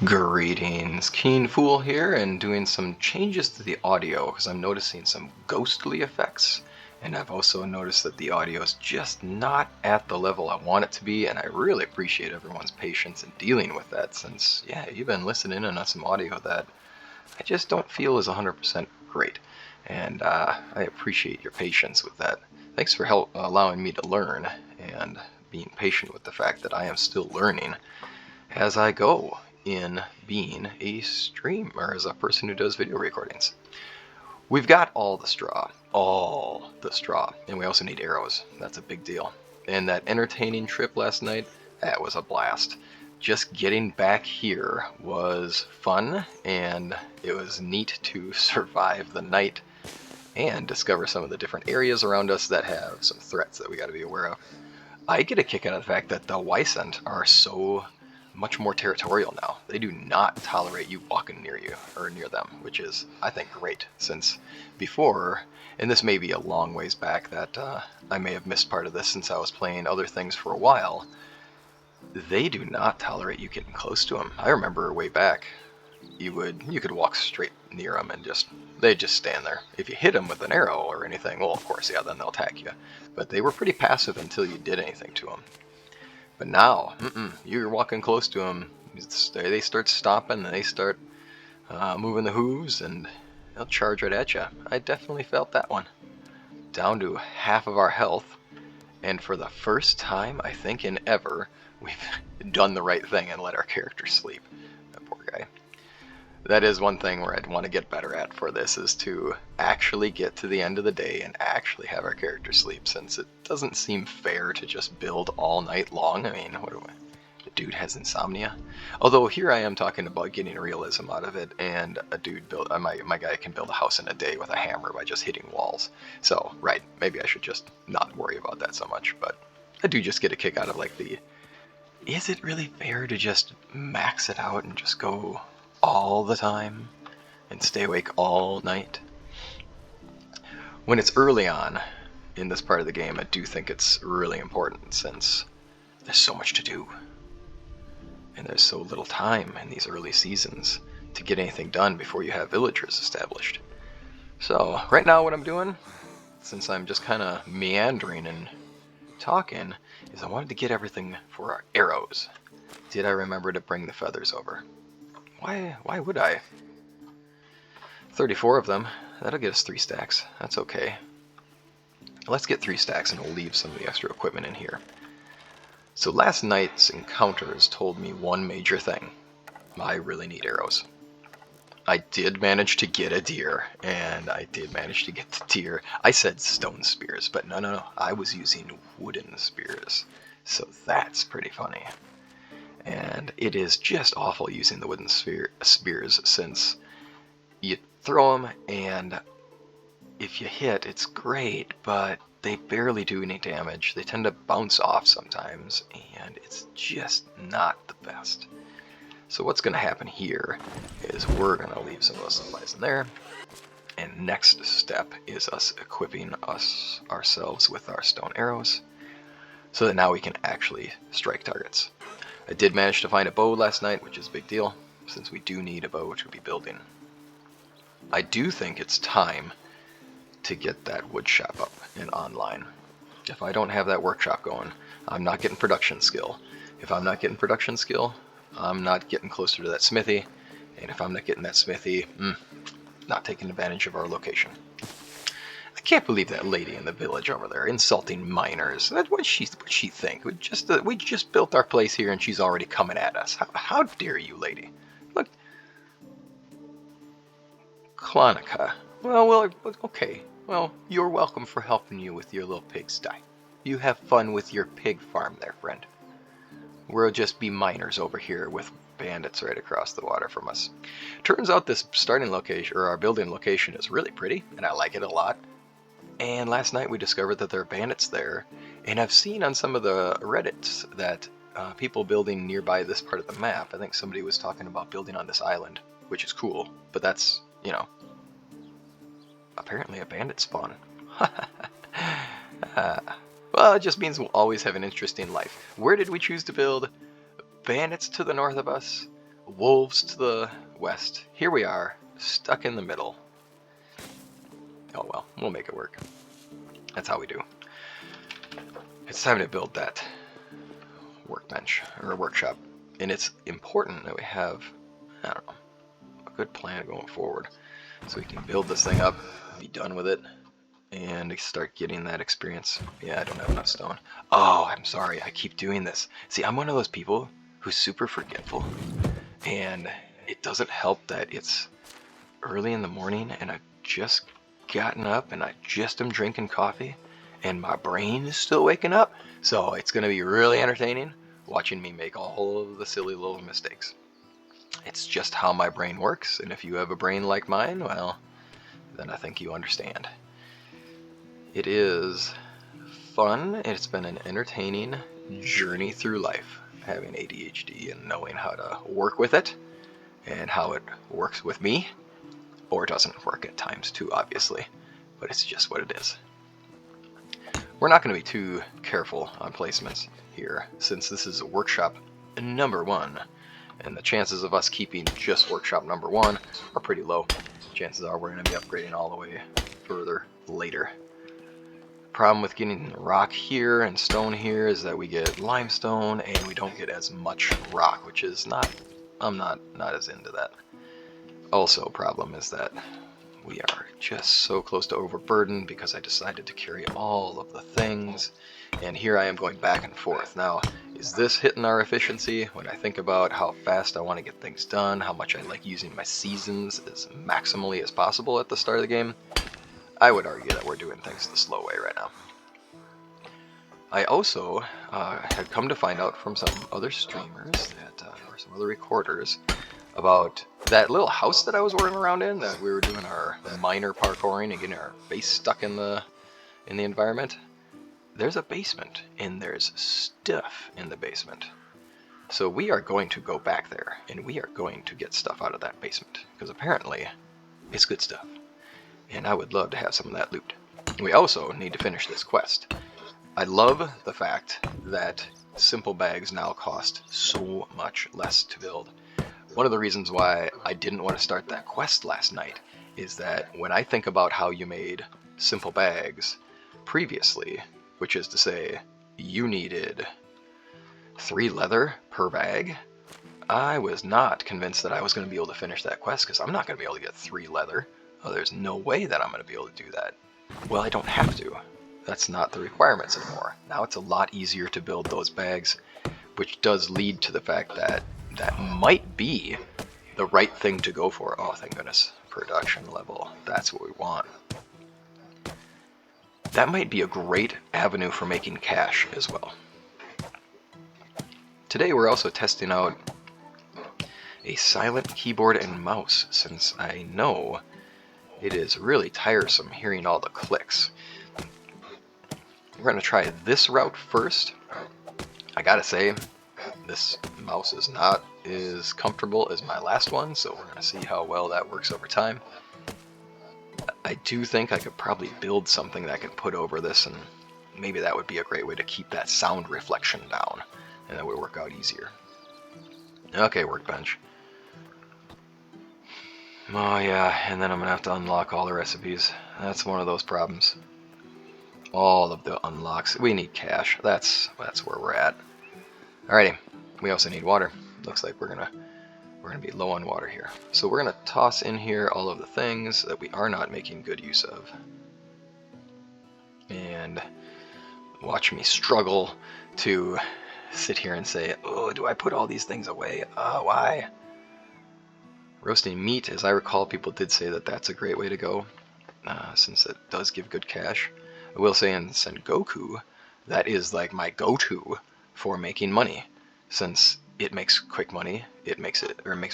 Greetings, Keen Fool here, and doing some changes to the audio because I'm noticing some ghostly effects, and I've also noticed that the audio is just not at the level I want it to be, and I really appreciate everyone's patience in dealing with that since, yeah, you've been listening in on some audio that I just don't feel is 100% great, and I appreciate your patience with that. Thanks for allowing me to learn and being patient with the fact that I am still learning as I go in being a streamer, as a person who does video recordings. We've got all the straw, and we also need arrows. That's a big deal. And that entertaining trip last night, that was a blast. Just getting back here was fun, and it was neat to survive the night and discover some of the different areas around us that have some threats that we got to be aware of. I get a kick out of the fact that the Wysent are so much more territorial now. They do not tolerate you walking near you or near them, which is, I think, great. Since before, and this may be a long ways back that I may have missed part of this since I was playing other things for a while, they do not tolerate you getting close to them. I remember way back, you could walk straight near them and they'd just stand there. If you hit them with an arrow or anything, well, of course, yeah, then they'll attack you. But they were pretty passive until you did anything to them. But now, you're walking close to them, they start stomping, and they start moving the hooves, and they'll charge right at you. I definitely felt that one. Down to half of our health, and for the first time, I think, in ever, we've done the right thing and let our character sleep. That poor guy. That is one thing where I'd want to get better at for this, is to actually get to the end of the day and actually have our character sleep, since it doesn't seem fair to just build all night long. I mean, the dude has insomnia. Although here I am talking about getting realism out of it, and a dude my guy can build a house in a day with a hammer by just hitting walls. So, right, maybe I should just not worry about that so much, but I do just get a kick out of is it really fair to just max it out and just go all the time and stay awake all night? When it's early on in this part of the game, I do think it's really important, since there's so much to do and there's so little time in these early seasons to get anything done before you have villagers established. So right now what I'm doing, since I'm just kind of meandering and talking, is I wanted to get everything for our arrows. Did I remember to bring the feathers over? Why would I? 34 of them. That'll get us 3 stacks. That's okay. Let's get 3 stacks, and we'll leave some of the extra equipment in here. So last night's encounters told me one major thing. I really need arrows. I did manage to get a deer, and I did manage to get the deer. I said stone spears, but no. I was using wooden spears. So that's pretty funny. And it is just awful using the wooden spears, since you throw them, and if you hit, it's great, but they barely do any damage. They tend to bounce off sometimes, and it's just not the best. So what's going to happen here is we're going to leave some of those supplies in there, and next step is us equipping ourselves with our stone arrows, so that now we can actually strike targets. I did manage to find a bow last night, which is a big deal, since we do need a bow to be building. I do think it's time to get that wood shop up and online. If I don't have that workshop going, I'm not getting production skill. If I'm not getting production skill, I'm not getting closer to that smithy. And if I'm not getting that smithy, not taking advantage of our location. I can't believe that lady in the village over there insulting miners. What'd she think? We just built our place here, and she's already coming at us. How dare you, lady? Look, Klonika. Well, okay. Well, you're welcome for helping you with your little pigsty. You have fun with your pig farm there, friend. We'll just be miners over here with bandits right across the water from us. Turns out this starting location, or our building location, is really pretty, and I like it a lot. And last night we discovered that there are bandits there, and I've seen on some of the Reddits that people building nearby this part of the map. I think somebody was talking about building on this island, which is cool, but that's, apparently a bandit spawn. Well, it just means we'll always have an interesting life. Where did we choose to build? Bandits to the north of us, wolves to the west. Here we are, stuck in the middle. Oh well, we'll make it work. That's how we do. It's time to build that workbench, or a workshop. And it's important that we have, I don't know, a good plan going forward. So we can build this thing up, be done with it, and start getting that experience. Yeah, I don't have enough stone. Oh, I'm sorry, I keep doing this. See, I'm one of those people who's super forgetful, and it doesn't help that it's early in the morning and I've just gotten up and I just am drinking coffee and my brain is still waking up. So it's going to be really entertaining watching me make all of the silly little mistakes. It's just how my brain works, and if you have a brain like mine, well, then I think you understand. It is fun. It's been an entertaining journey through life, having ADHD and knowing how to work with it and how it works with me, or it doesn't work at times too, obviously, but it's just what it is. We're not going to be too careful on placements here, since this is a workshop number 1, and the chances of us keeping just workshop number 1 are pretty low. Chances are we're going to be upgrading all the way further later. Problem with getting rock here and stone here is that we get limestone and we don't get as much rock, which is I'm not as into that. Also, problem is that we are just so close to overburden because I decided to carry all of the things, and here I am going back and forth. Now, is this hitting our efficiency when I think about how fast I want to get things done, how much I like using my seasons as maximally as possible at the start of the game? I would argue that we're doing things the slow way right now. I also had come to find out from some other streamers or some other recorders about that little house that I was working around in, that we were doing our minor parkouring and getting our face stuck in the environment. There's a basement, and there's stuff in the basement. So we are going to go back there, and we are going to get stuff out of that basement, because apparently it's good stuff, and I would love to have some of that loot. We also need to finish this quest. I love the fact that simple bags now cost so much less to build. One of the reasons why I didn't want to start that quest last night is that when I think about how you made simple bags previously, which is to say you needed 3 leather per bag, I was not convinced that I was going to be able to finish that quest, because I'm not going to be able to get 3 leather. Oh, there's no way that I'm going to be able to do that. Well, I don't have to. That's not the requirements anymore. Now it's a lot easier to build those bags, which does lead to the fact that that might be the right thing to go for. Oh, thank goodness. Production level. That's what we want. That might be a great avenue for making cash as well. Today we're also testing out a silent keyboard and mouse, since I know it is really tiresome hearing all the clicks. We're going to try this route first. I gotta say, this mouse is not as comfortable as my last one, so we're going to see how well that works over time. I do think I could probably build something that I could put over this, and maybe that would be a great way to keep that sound reflection down, and that would work out easier. Okay, workbench. Oh yeah, and then I'm going to have to unlock all the recipes. That's one of those problems. All of the unlocks. We need cash. That's where we're at. Alrighty. We also need water. Looks like we're gonna be low on water here. So we're gonna toss in here all of the things that we are not making good use of. And watch me struggle to sit here and say, oh, do I put all these things away? Why? Roasting meat, as I recall, people did say that that's a great way to go, since it does give good cash. I will say in Sengoku, that is like my go-to for making money, since it makes quick money, it makes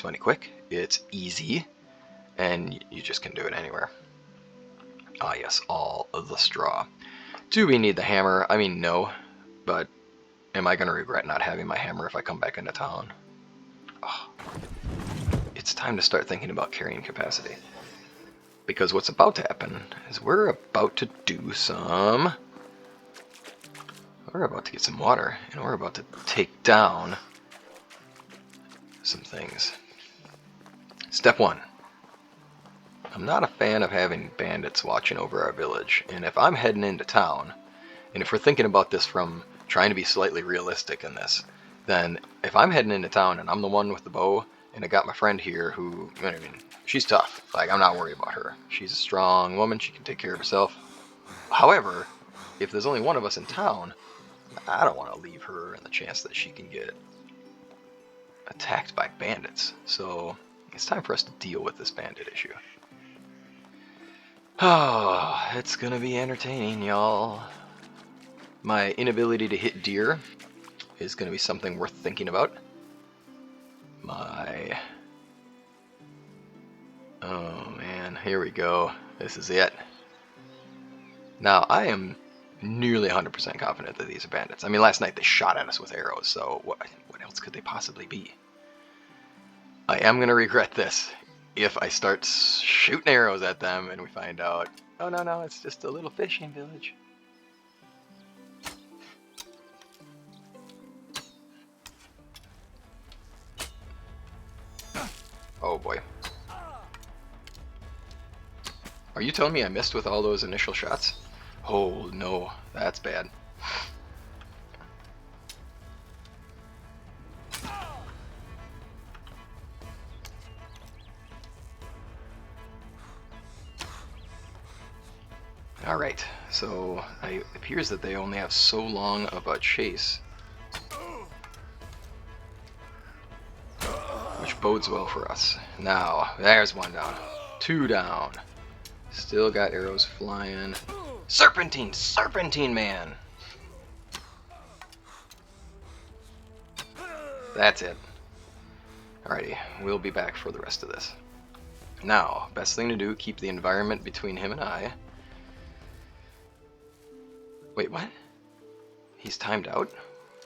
money quick, it's easy, and you just can do it anywhere. Ah yes, all of the straw. Do we need the hammer? I mean, no, but am I going to regret not having my hammer if I come back into town? Oh. It's time to start thinking about carrying capacity. Because what's about to happen is we're about to get some water, and we're about to take down some things. Step 1. I'm not a fan of having bandits watching over our village, and if I'm heading into town, and if we're thinking about this from trying to be slightly realistic in this, then if I'm heading into town and I'm the one with the bow, and I got my friend here who, I mean, she's tough. Like, I'm not worried about her. She's a strong woman. She can take care of herself. However, if there's only one of us in town, I don't want to leave her and the chance that she can get attacked by bandits. So it's time for us to deal with this bandit issue. Oh, it's gonna be entertaining, y'all. My inability to hit deer is gonna be something worth thinking about. Oh man, here we go. This is it. Now, I am nearly 100% confident that these are bandits. I mean, last night they shot at us with arrows, so what else could they possibly be? I am going to regret this if I start shooting arrows at them and we find out, oh no, it's just a little fishing village. Oh boy. Are you telling me I missed with all those initial shots? Oh no, that's bad. Alright, so it appears that they only have so long of a chase, which bodes well for us. Now, there's one down. 2 down. Still got arrows flying. Serpentine man! That's it. Alrighty, we'll be back for the rest of this. Now, best thing to do, keep the environment between him and I. Wait, what? He's timed out?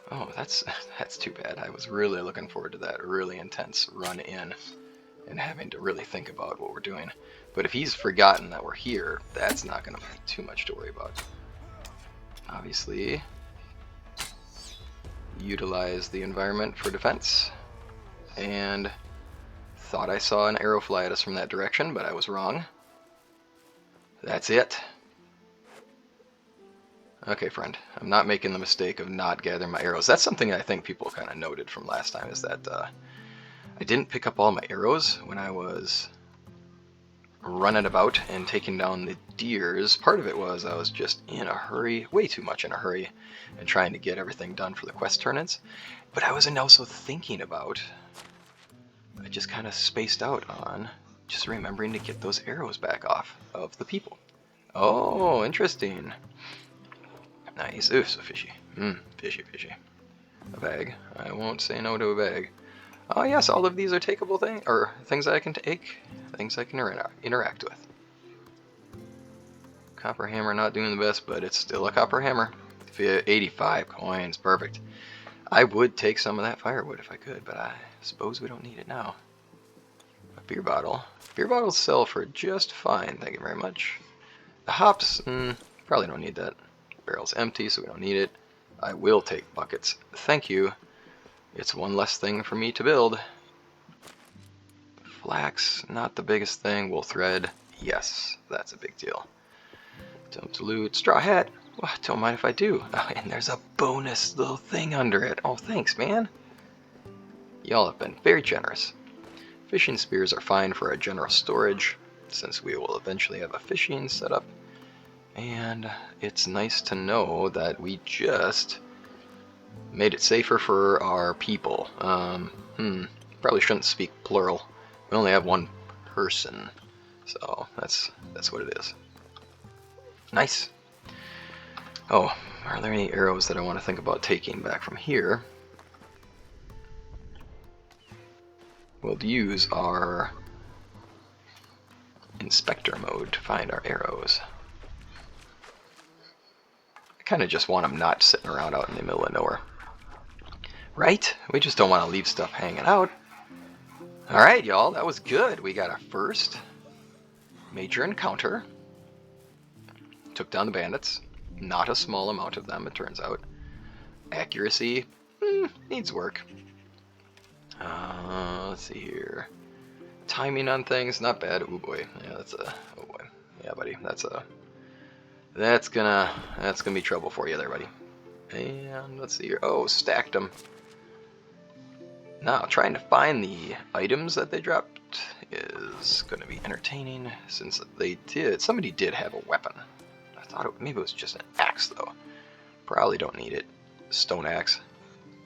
Oh, that's too bad. I was really looking forward to that really intense run in and having to really think about what we're doing. But if he's forgotten that we're here, that's not going to be too much to worry about. Obviously, utilize the environment for defense. And thought I saw an arrow fly at us from that direction, but I was wrong. That's it. Okay, friend, I'm not making the mistake of not gathering my arrows. That's something I think people kind of noted from last time, is that I didn't pick up all my arrows when I was running about and taking down the deers. Part of it was I was just in a hurry, way too much in a hurry, and trying to get everything done for the quest turn-ins. But I wasn't also thinking about, I just kind of spaced out on just remembering to get those arrows back off of the people. Oh, interesting. Nice. Ooh, so fishy. Fishy. A bag. I won't say no to a bag. Oh yes, all of these are takeable things I can take, things I can interact with. Copper hammer not doing the best, but it's still a copper hammer. 85 coins, perfect. I would take some of that firewood if I could, but I suppose we don't need it now. A beer bottle. Beer bottles sell for just fine, thank you very much. The hops, probably don't need that. Barrel's empty, so we don't need it. I will take buckets. Thank you. It's one less thing for me to build. Flax, not the biggest thing. Wool thread, yes, that's a big deal. Don't loot. Straw hat, well, don't mind if I do. Oh, and there's a bonus little thing under it. Oh, thanks, man. Y'all have been very generous. Fishing spears are fine for our general storage, since we will eventually have a fishing setup. And it's nice to know that we just made it safer for our people. Probably shouldn't speak plural. We only have one person, so that's what it is. Nice. Oh, are there any arrows that I want to think about taking back from here? We'll use our inspector mode to find our arrows. I kind of just want them not sitting around out in the middle of nowhere. Right? We just don't want to leave stuff hanging out. Alright, y'all, that was good. We got our first major encounter. Took down the bandits. Not a small amount of them, it turns out. Accuracy, needs work. Let's see here. Timing on things, not bad. Oh boy, yeah, that's a. Oh boy, yeah, buddy, that's gonna be trouble for you there, buddy. And let's see here. Oh, stacked them. Now, trying to find the items that they dropped is going to be entertaining, since somebody did have a weapon. I thought maybe it was just an axe, though. Probably don't need it. Stone axe.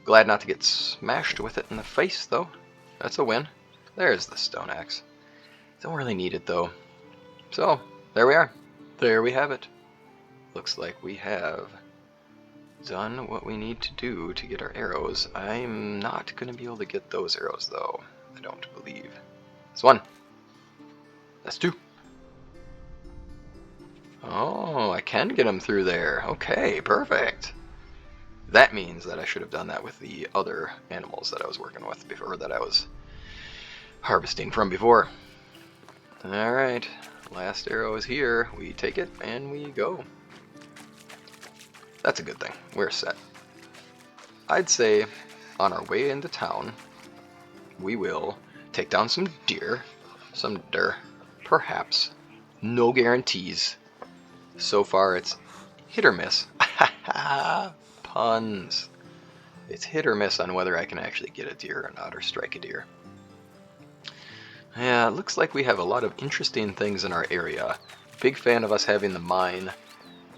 Glad not to get smashed with it in the face, though. That's a win. There's the stone axe. Don't really need it, though. So, there we are. There we have it. Looks like we have done what we need to do to get our arrows. I'm not going to be able to get those arrows, though. I don't believe. That's one. That's two. Oh, I can get them through there. Okay, perfect. That means that I should have done that with the other animals that I was working with before, that I was harvesting from before. Alright, last arrow is here. We take it and we go. That's a good thing. We're set. I'd say on our way into town, we will take down some deer, perhaps. No guarantees. So far, it's hit or miss. Puns. It's hit or miss on whether I can actually get a deer or not, or strike a deer. Yeah, it looks like we have a lot of interesting things in our area. Big fan of us having the mine.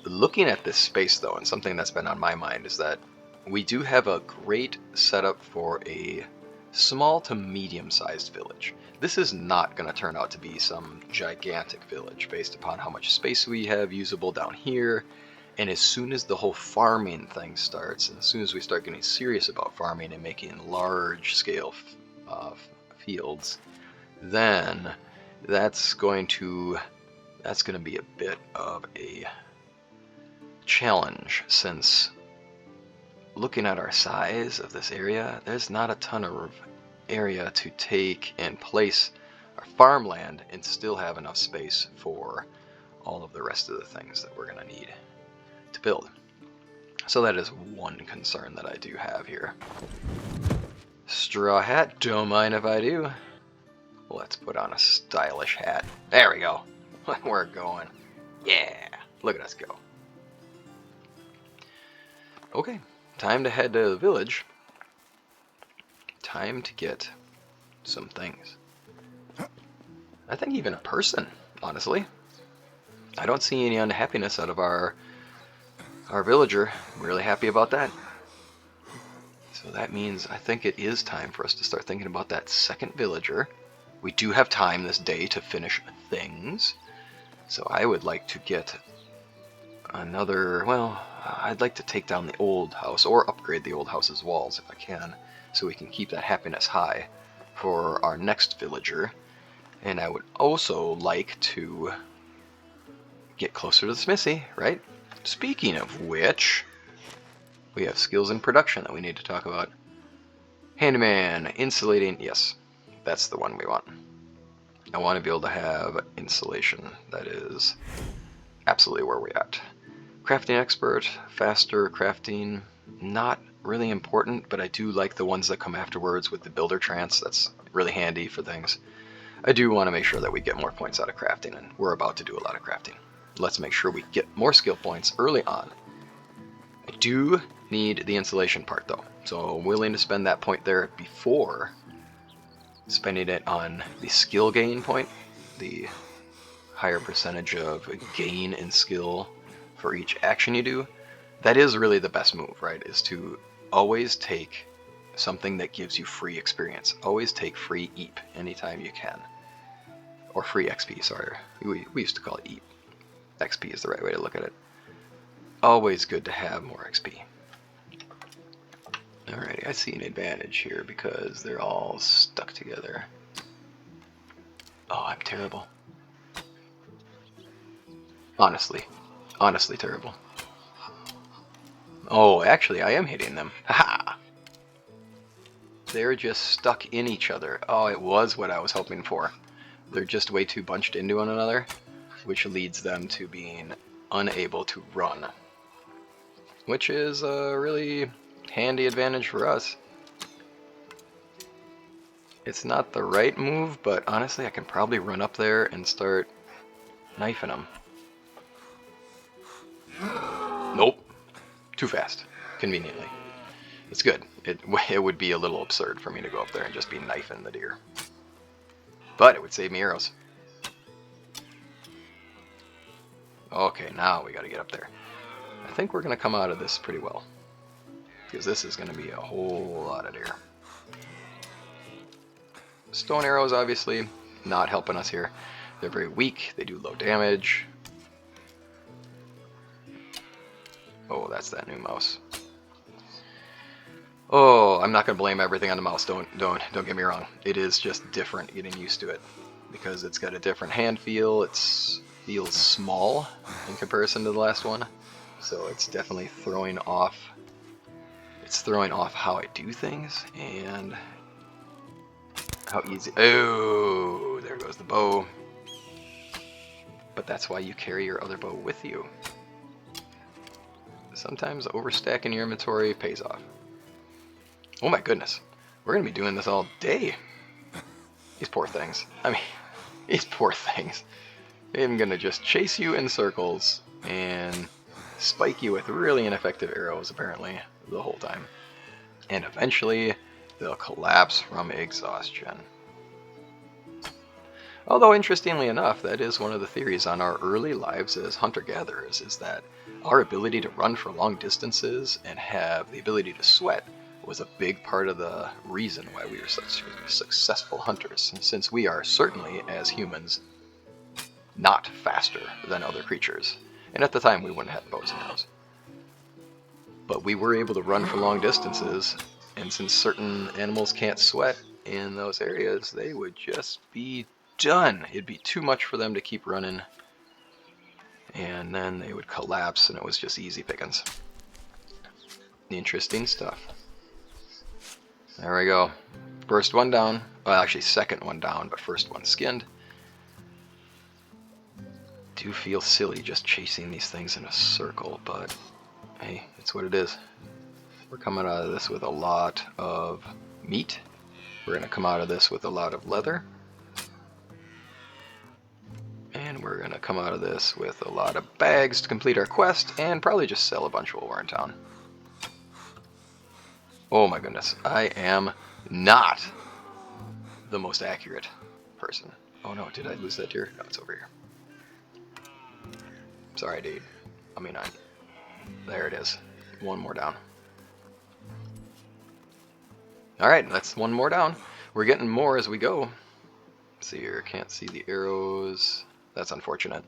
Looking at this space, though, and something that's been on my mind is that we do have a great setup for a small to medium-sized village. This is not going to turn out to be some gigantic village based upon how much space we have usable down here. And as soon as the whole farming thing starts, and as soon as we start getting serious about farming and making large-scale fields, then that's going to be a bit of a challenge, since looking at our size of this area, there's not a ton of area to take and place our farmland and still have enough space for all of the rest of the things that we're going to need to build. So that is one concern that I do have here. Straw hat, don't mind if I do. Let's put on a stylish hat. There we go. We're going. Yeah, look at us go. Okay, time to head to the village. Time to get some things. I think even a person, honestly. I don't see any unhappiness out of our villager. I'm really happy about that. So that means I think it is time for us to start thinking about that second villager. We do have time this day to finish things. So I would like to get another, well, I'd like to take down the old house or upgrade the old house's walls if I can, so we can keep that happiness high for our next villager. And I would also like to get closer to the smithy, right? Speaking of which, we have skills in production that we need to talk about. Handyman, insulating, yes, that's the one we want. I want to be able to have insulation. That is absolutely where we're at. Crafting expert, faster crafting, not really important, but I do like the ones that come afterwards with the builder trance. That's really handy for things. I do want to make sure that we get more points out of crafting, and we're about to do a lot of crafting. Let's make sure we get more skill points early on. I do need the insulation part, though, so I'm willing to spend that point there before spending it on the skill gain point, the higher percentage of gain in skill for each action you do. That is really the best move, right? Is to always take something that gives you free experience. Always take free EAP anytime you can. Or free XP, sorry. We used to call it EAP. XP is the right way to look at it. Always good to have more XP. Alrighty, I see an advantage here because they're all stuck together. Oh, I'm terrible. Honestly terrible. Oh, actually, I am hitting them. Haha! They're just stuck in each other. Oh, it was what I was hoping for. They're just way too bunched into one another, which leads them to being unable to run. Which is a really handy advantage for us. It's not the right move, but honestly I can probably run up there and start knifing them. Nope. Too fast. Conveniently. It's good. It would be a little absurd for me to go up there and just be knifing the deer. But it would save me arrows. Okay, now we gotta get up there. I think we're gonna come out of this pretty well. Because this is gonna be a whole lot of deer. Stone arrows, obviously, not helping us here. They're very weak, they do low damage. Oh, that's that new mouse. Oh, I'm not gonna blame everything on the mouse. Don't get me wrong. It is just different getting used to it because it's got a different hand feel. It feels small in comparison to the last one, so it's definitely throwing off. It's throwing off how I do things and how easy. Oh, there goes the bow. But that's why you carry your other bow with you. Sometimes overstacking your inventory pays off. Oh my goodness, we're gonna be doing this all day. These poor things. I mean, these poor things. I'm gonna just chase you in circles and spike you with really ineffective arrows, apparently, the whole time. And eventually, they'll collapse from exhaustion. Although, interestingly enough, that is one of the theories on our early lives as hunter-gatherers, is that our ability to run for long distances and have the ability to sweat was a big part of the reason why we were such successful hunters, since we are certainly, as humans, not faster than other creatures. And at the time, we wouldn't have bows and arrows. But we were able to run for long distances, and since certain animals can't sweat in those areas, they would just be done. It'd be too much for them to keep running, and then they would collapse, and it was just easy pickings. Interesting stuff. There we go. First one down. Well, actually second one down, but first one skinned. Do feel silly just chasing these things in a circle, but hey, it's what it is. We're coming out of this with a lot of meat. We're going to come out of this with a lot of leather. And we're going to come out of this with a lot of bags to complete our quest, and probably just sell a bunch while we're in town. Oh my goodness, I am not the most accurate person. Oh no, did I lose that deer? No, it's over here. Sorry, dude. There it is. One more down. Alright, that's one more down. We're getting more as we go. Let's see here, can't see the arrows. That's unfortunate.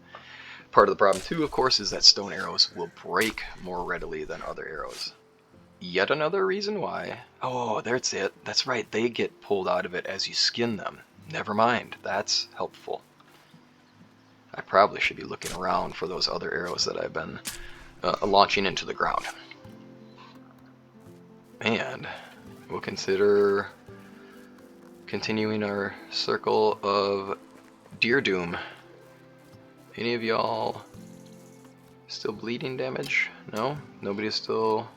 Part of the problem too, of course, is that stone arrows will break more readily than other arrows. Yet another reason why. Oh, that's it. That's right. They get pulled out of it as you skin them. Never mind. That's helpful. I probably should be looking around for those other arrows that I've been launching into the ground. And we'll consider continuing our circle of deer doom. Any of y'all still bleeding damage? No? Nobody's still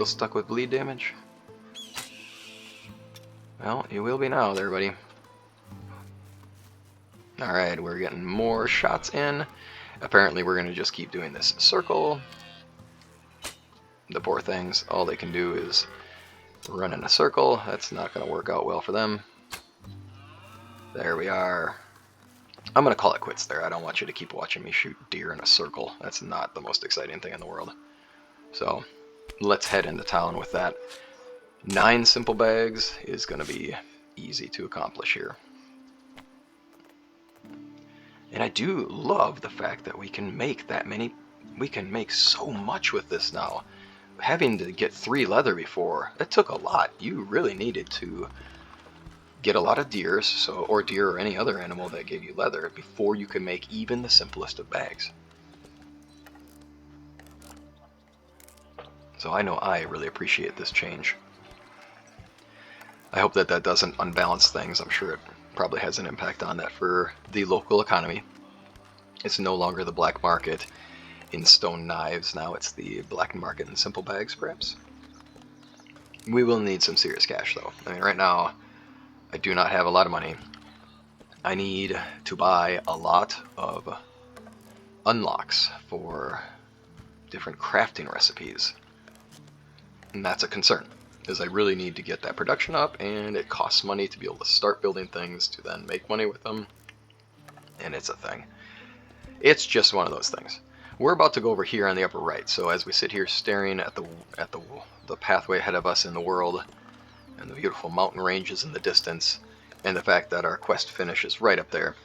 stuck with bleed damage? Well, you will be now there, buddy. Alright, we're getting more shots in. Apparently we're going to just keep doing this circle. The poor things, all they can do is run in a circle. That's not going to work out well for them. There we are. I'm going to call it quits there. I don't want you to keep watching me shoot deer in a circle. That's not the most exciting thing in the world. So let's head into town with that. 9 simple bags is going to be easy to accomplish here. And I do love the fact that we can make that many. We can make so much with this now. Having to get 3 leather before, it took a lot. You really needed to get a lot of deer, or deer or any other animal that gave you leather, before you could make even the simplest of bags. So I know I really appreciate this change. I hope that doesn't unbalance things. I'm sure it probably has an impact on that for the local economy. It's no longer the black market in stone knives. Now it's the black market in simple bags, perhaps. We will need some serious cash, though. I mean, right now, I do not have a lot of money. I need to buy a lot of unlocks for different crafting recipes. And that's a concern, because I really need to get that production up, and it costs money to be able to start building things to then make money with them. And it's a thing. It's just one of those things. We're about to go over here on the upper right, so as we sit here staring at the pathway ahead of us in the world, and the beautiful mountain ranges in the distance, and the fact that our quest finishes right up there,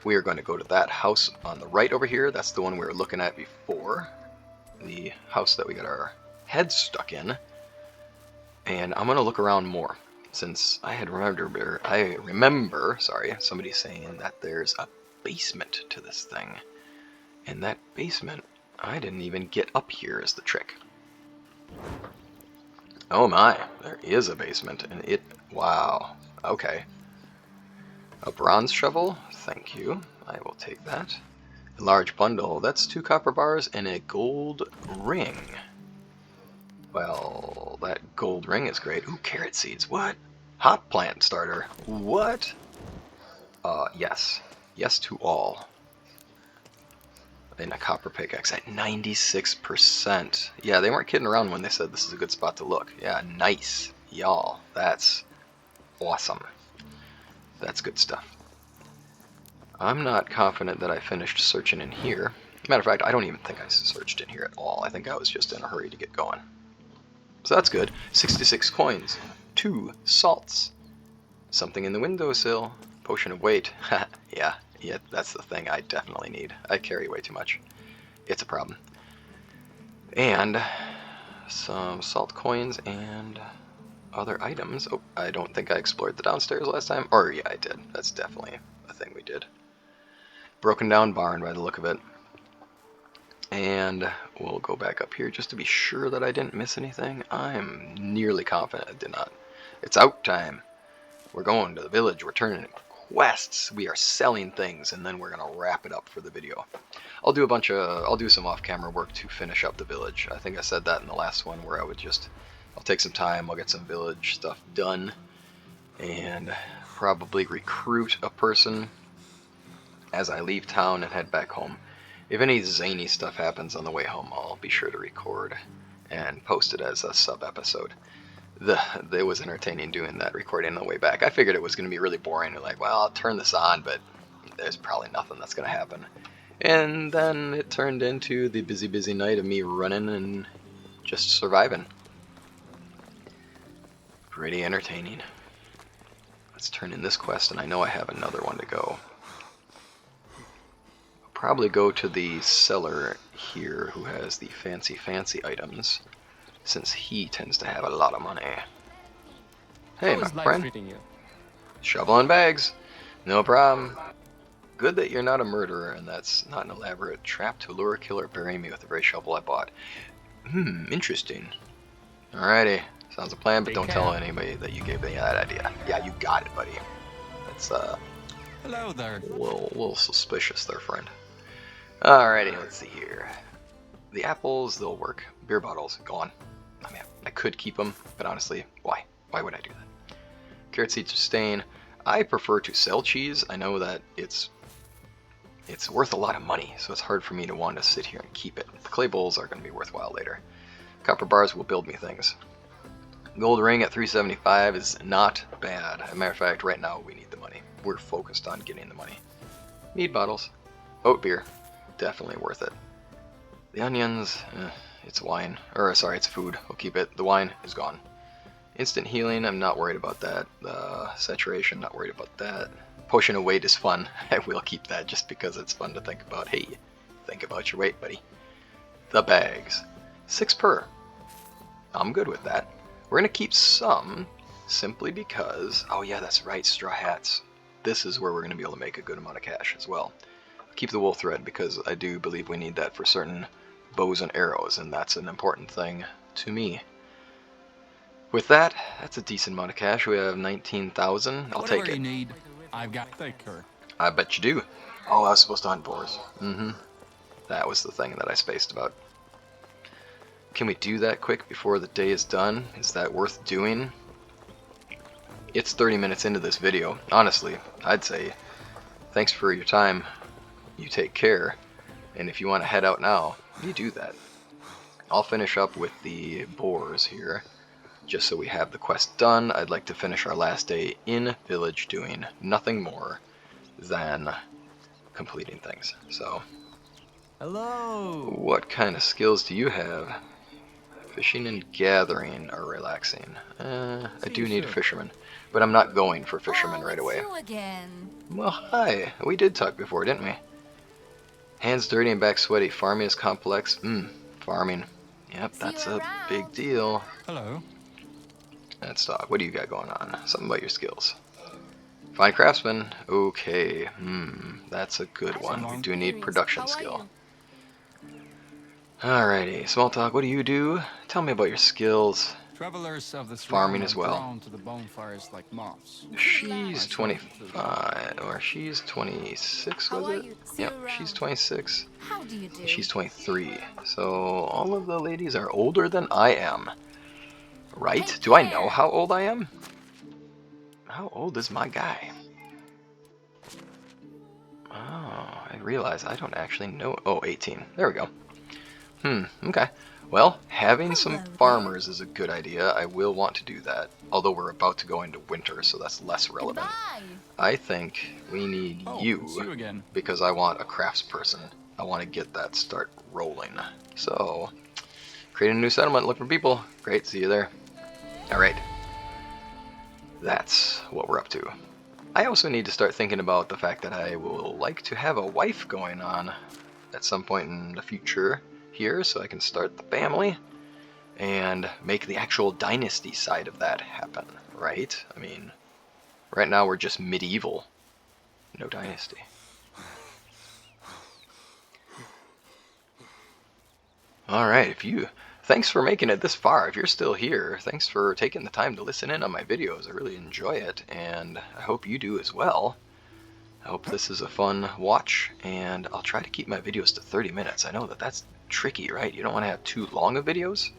we are going to go to that house on the right over here. That's the one we were looking at before, the house that we got our heads stuck in. And I'm going to look around more, since I remember somebody saying that there's a basement to this thing. And that basement, I didn't even get up here is the trick. Oh my, there is a basement, and wow, okay. A bronze shovel, thank you, I will take that. A large bundle, that's 2 copper bars and a gold ring. Well, that gold ring is great. Ooh, carrot seeds, what? Hot plant starter, what? Yes. Yes to all. And a copper pickaxe at 96%. Yeah, they weren't kidding around when they said this is a good spot to look. Yeah, nice. Y'all, that's awesome. That's good stuff. I'm not confident that I finished searching in here. Matter of fact, I don't even think I searched in here at all. I think I was just in a hurry to get going. So that's good. 66 coins. 2 salts. Something in the windowsill. Potion of weight. Yeah, that's the thing I definitely need. I carry way too much. It's a problem. And some salt coins and other items. Oh, I don't think I explored the downstairs last time. Or yeah, I did. That's definitely a thing we did. Broken down barn by the look of it. And we'll go back up here just to be sure that I didn't miss anything. I'm nearly confident I did not. It's out time. We're going to the village. We're turning in quests. We are selling things, and then we're gonna wrap it up for the video. I'll do some off-camera work to finish up the village. I think I said that in the last one, where I'll take some time. I'll get some village stuff done, and probably recruit a person as I leave town and head back home. If any zany stuff happens on the way home, I'll be sure to record and post it as a sub-episode. It was entertaining doing that recording on the way back. I figured it was going to be really boring. Like, well, I'll turn this on, but there's probably nothing that's going to happen. And then it turned into the busy night of me running and just surviving. Pretty entertaining. Let's turn in this quest, and I know I have another one to go. Probably go to the seller here who has the fancy items, since he tends to have a lot of money. Hey, my friend. Shovel and bags. No problem. Good that you're not a murderer, and that's not an elaborate trap to lure a killer burying me with the very shovel I bought. Interesting. Alrighty. Sounds a plan, but don't tell anybody that you gave me that idea. Yeah, you got it, buddy. That's, hello there. A little suspicious there, friend. Alrighty, let's see here. The apples, they'll work. Beer bottles, gone. I mean, I could keep them, but honestly, why? Why would I do that? Carrot seeds to stain. I prefer to sell cheese. I know that it's worth a lot of money, so it's hard for me to want to sit here and keep it. The clay bowls are going to be worthwhile later. Copper bars will build me things. Gold ring at 375 is not bad. As a matter of fact, right now we need the money. We're focused on getting the money. Mead bottles. Oat beer. Definitely worth it. The onions, it's wine. Or, sorry, it's food. We'll keep it. The wine is gone. Instant healing, I'm not worried about that. Saturation, not worried about that. Potion of weight is fun. I will keep that just because it's fun to think about. Hey, think about your weight, buddy. The bags. 6 per. I'm good with that. We're going to keep some, simply because... Oh yeah, that's right, straw hats. This is where we're going to be able to make a good amount of cash as well. Keep the wool thread because I do believe we need that for certain bows and arrows, and that's an important thing to me. With that, that's a decent amount of cash. We have 19,000. I'll take it. You need, I've got thicker. I bet you do. Oh, I was supposed to hunt boars. That was the thing that I spaced about. Can we do that quick before the day is done? Is that worth doing? it's 30 minutes into this video. Honestly, I'd say thanks for your time. You take care. And if you want to head out now, you do that. I'll finish up with the boars here, just so we have the quest done. I'd like to finish our last day in village doing nothing more than completing things. So, Hello. what kind of skills do you have? Fishing and gathering are relaxing. I do need a fisherman, but I'm not going for fisherman right away. You again. Well, hi. We did talk before, didn't we? Hands dirty and back sweaty. Farming is complex. Farming. Yep, that's a big deal. Hello. That's dog. What do you got going on? Something about your skills. Fine craftsman. Okay. That's a good one. We do need production skill. Alrighty. Small talk. What do you do? Tell me about your skills. Travelers of this Farming realm as are well. drawn to the bonfires like moths. She's 25, or she's 26, was it? Yep, she's 26. How do you do? She's 23. So all of the ladies are older than I am. Right? Do I know how old I am? How old is my guy? Oh, I realize I don't actually know. Oh, 18. There we go. Okay. Well, having some farmers is a good idea. I will want to do that. Although we're about to go into winter, so that's less relevant. I think we need Oh, you, it's you again. because I want a craftsperson. I want to get that start rolling. So, create a new settlement, look for people. Great, see you there. Alright. That's what we're up to. I also need to start thinking about the fact that I will like to have a wife going on at some point in the future here, so I can start the family and make the actual dynasty side of that happen, right? I mean, right now we're just medieval. No dynasty. Alright, thanks for making it this far. If you're still here, thanks for taking the time to listen in on my videos. I really enjoy it, and I hope you do as well. I hope this is a fun watch, and I'll try to keep my videos to 30 minutes. I know that that's tricky, right? You don't want to have too long of videos,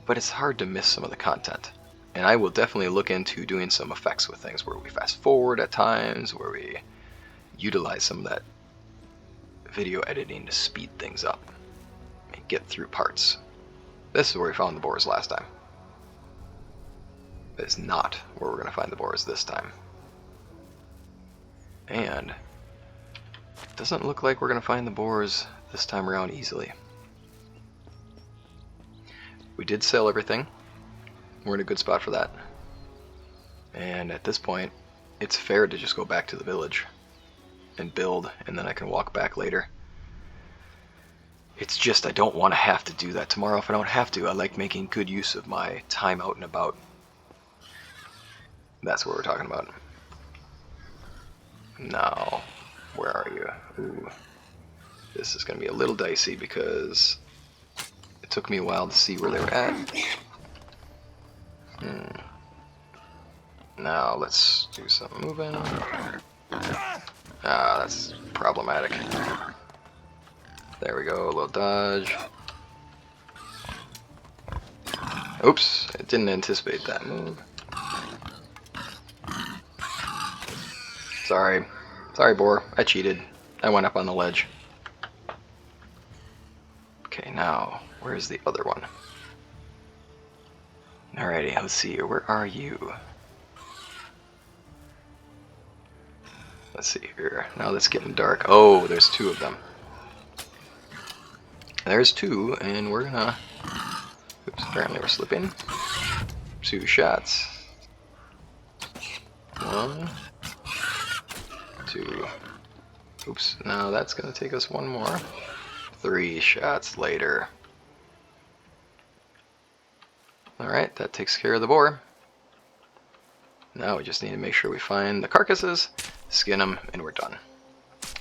but it's hard to miss some of the content. And I will definitely look into doing some effects with things where we fast forward at times, where we utilize some of that video editing to speed things up and get through parts. This is where we found the boars last time. That is not where we're going to find the boars this time. And it doesn't look like we're going to find the boars this time around easily. We did sell everything. We're in a good spot for that. And at this point, it's fair to just go back to the village and build, and then I can walk back later. It's just I don't want to have to do that tomorrow if I don't have to. I like making good use of my time out and about. That's what we're talking about. Now, where are you? Ooh. This is going to be a little dicey because it took me a while to see where they were at. Now, let's do some moving. That's problematic. There we go, a little dodge. Oops, I didn't anticipate that move. Sorry. Sorry, boar. I cheated. I went up on the ledge. Okay, now, where's the other one? Alrighty, let's see here. Where are you? Let's see here. Now that's getting dark. Oh, there's two of them. There's two, and we're gonna... Oops, apparently we're slipping. 2 shots. 1, 2. Oops, now that's gonna take us 1 more. 3 shots later. Alright, that takes care of the boar. Now we just need to make sure we find the carcasses, skin them, and we're done.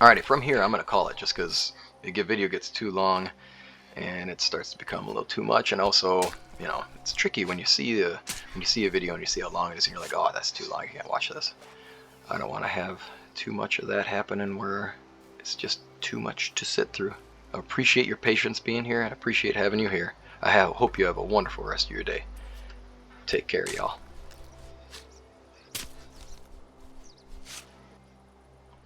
Alrighty, from here I'm gonna call it, just because the video gets too long and it starts to become a little too much, and also, you know, it's tricky when you see a video and you see how long it is and you're like, oh, that's too long, I can't watch this. I don't want to have too much of that happening where it's just too much to sit through. I appreciate your patience being here, and I appreciate having you here. I hope you have a wonderful rest of your day. Take care, y'all.